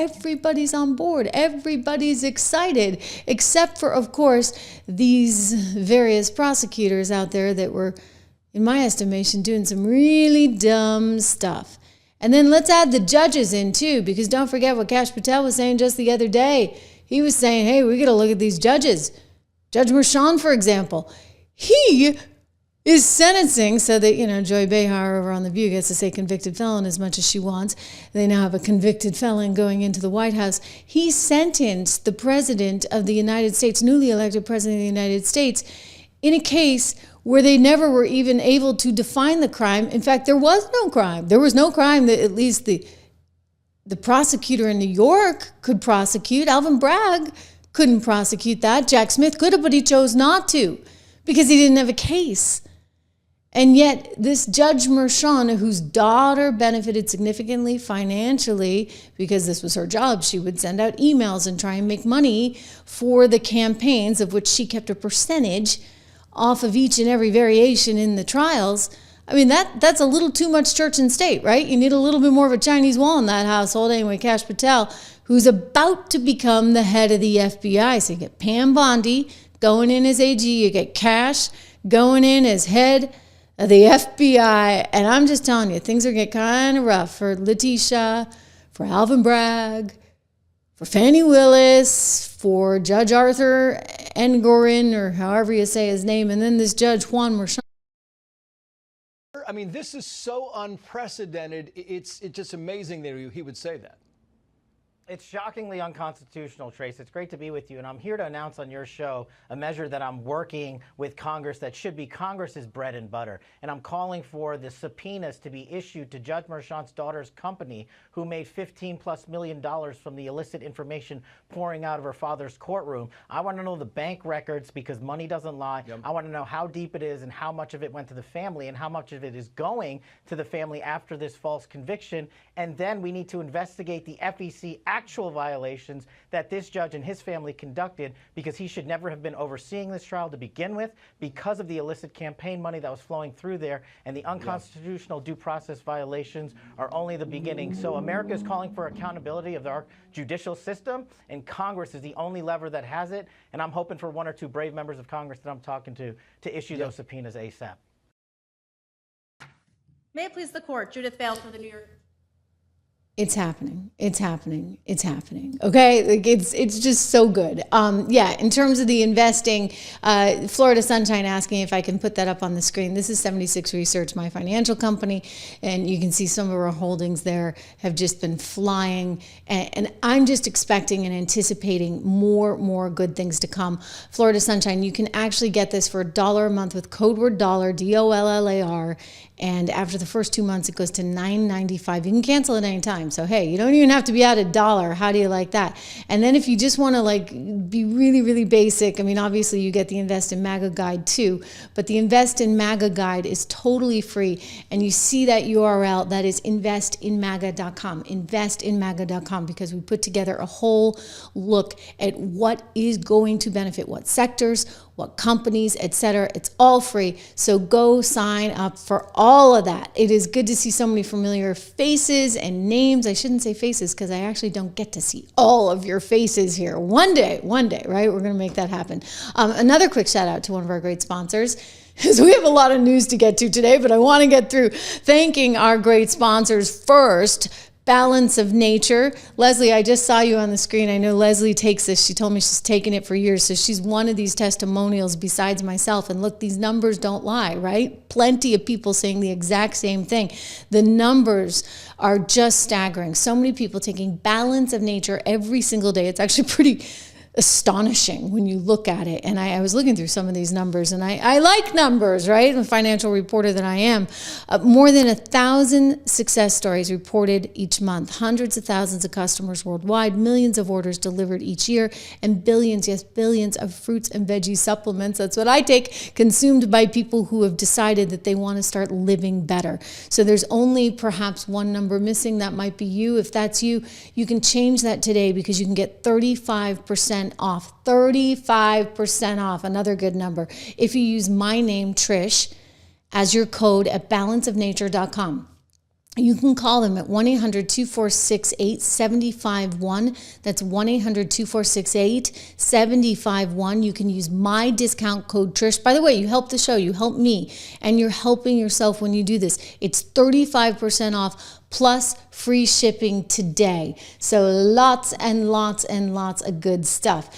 everybody's on board. Everybody's excited, except for, of course, these various prosecutors out there that were, in my estimation, doing some really dumb stuff. And then let's add the judges in too, because don't forget what Kash Patel was saying just the other day. He was saying, hey, we got to look at these judges. Judge Merchan, for example, he is sentencing so that, Joy Behar over on The View gets to say convicted felon as much as she wants. They now have a convicted felon going into the White House. He sentenced the president of the United States, newly elected president of the United States, in a case where they never were even able to define the crime. In fact, there was no crime. There was no crime that at least the prosecutor in New York could prosecute. Alvin Bragg couldn't prosecute that. Jack Smith could have, but he chose not to because he didn't have a case. And yet this Judge Merchan, whose daughter benefited significantly financially because this was her job, she would send out emails and try and make money for the campaigns, of which she kept a percentage off of each and every variation in the trials. I mean, that's a little too much church and state, right? You need a little bit more of a Chinese wall in that household. Anyway, Kash Patel, who's about to become the head of the FBI. So you get Pam Bondi going in as AG, you get Kash going in as head of the FBI, and I'm just telling you, things are getting kind of rough for Letitia, for Alvin Bragg, for Fani Willis, for Judge Arthur Engoron, or however you say his name, and then this Judge Juan Merchan. I mean, this is so unprecedented. It's just amazing that he would say that. It's shockingly unconstitutional, Trace. It's great to be with you, and I'm here to announce on your show a measure that I'm working with Congress that should be Congress's bread and butter. And I'm calling for the subpoenas to be issued to Judge Merchan's daughter's company, who made $15+ million from the illicit information pouring out of her father's courtroom. I want to know the bank records because money doesn't lie. Yep. I want to know how deep it is and how much of it went to the family and how much of it is going to the family after this false conviction. And then we need to investigate the FEC actual violations that this judge and his family conducted, because he should never have been overseeing this trial to begin with because of the illicit campaign money that was flowing through there, and the unconstitutional due process violations are only the beginning. So America is calling for accountability of our judicial system, and Congress is the only lever that has it, and I'm hoping for one or two brave members of Congress that I'm talking to issue those subpoenas ASAP. May it please the court, Judith Bale for the New York. It's happening. It's happening. It's happening. Okay, like it's just so good. Yeah, in terms of the investing, Florida Sunshine asking if I can put that up on the screen. This is 76 Research, my financial company, and you can see some of our holdings there have just been flying. And I'm just expecting and anticipating more good things to come. Florida Sunshine, you can actually get this for $1 a month with code word dollar, DOLLAR. And after the first 2 months, it goes to $9.95. You can cancel at any time. So, hey, you don't even have to be out $1. How do you like that? And then if you just want to be really basic, I mean, obviously you get the Invest in MAGA guide too, but the Invest in MAGA guide is totally free. And you see that URL, that is investinmaga.com, investinmaga.com, because we put together a whole look at what is going to benefit what sectors, what companies, etc. It's all free. So go sign up for all of that. It is good to see so many familiar faces and names. I shouldn't say faces because I actually don't get to see all of your faces here. One day, right? We're going to make that happen. Another quick shout out to one of our great sponsors. So we have a lot of news to get to today, but I want to get through thanking our great sponsors first. Balance of Nature. Leslie, I just saw you on the screen. I know Leslie takes this. She told me she's taken it for years. So she's one of these testimonials besides myself. And look, these numbers don't lie, right? Plenty of people saying the exact same thing. The numbers are just staggering. So many people taking Balance of Nature every single day. It's actually pretty astonishing when you look at it. And I was looking through some of these numbers, and I like numbers, right? I'm a financial reporter that I am. More than 1,000 success stories reported each month, hundreds of thousands of customers worldwide, millions of orders delivered each year, and billions, yes, billions of fruits and veggie supplements. That's what I take, consumed by people who have decided that they want to start living better. So there's only perhaps one number missing. That might be you. If that's you, you can change that today because you can get 35% off, 35% off, another good number, if you use my name, Trish, as your code at balanceofnature.com. You can call them at 1-800-246-8751. That's 1-800-246-8751. You can use my discount code Trish. By the way, you help the show, you help me, and you're helping yourself when you do this. It's 35% off plus free shipping today. So lots and lots and lots of good stuff.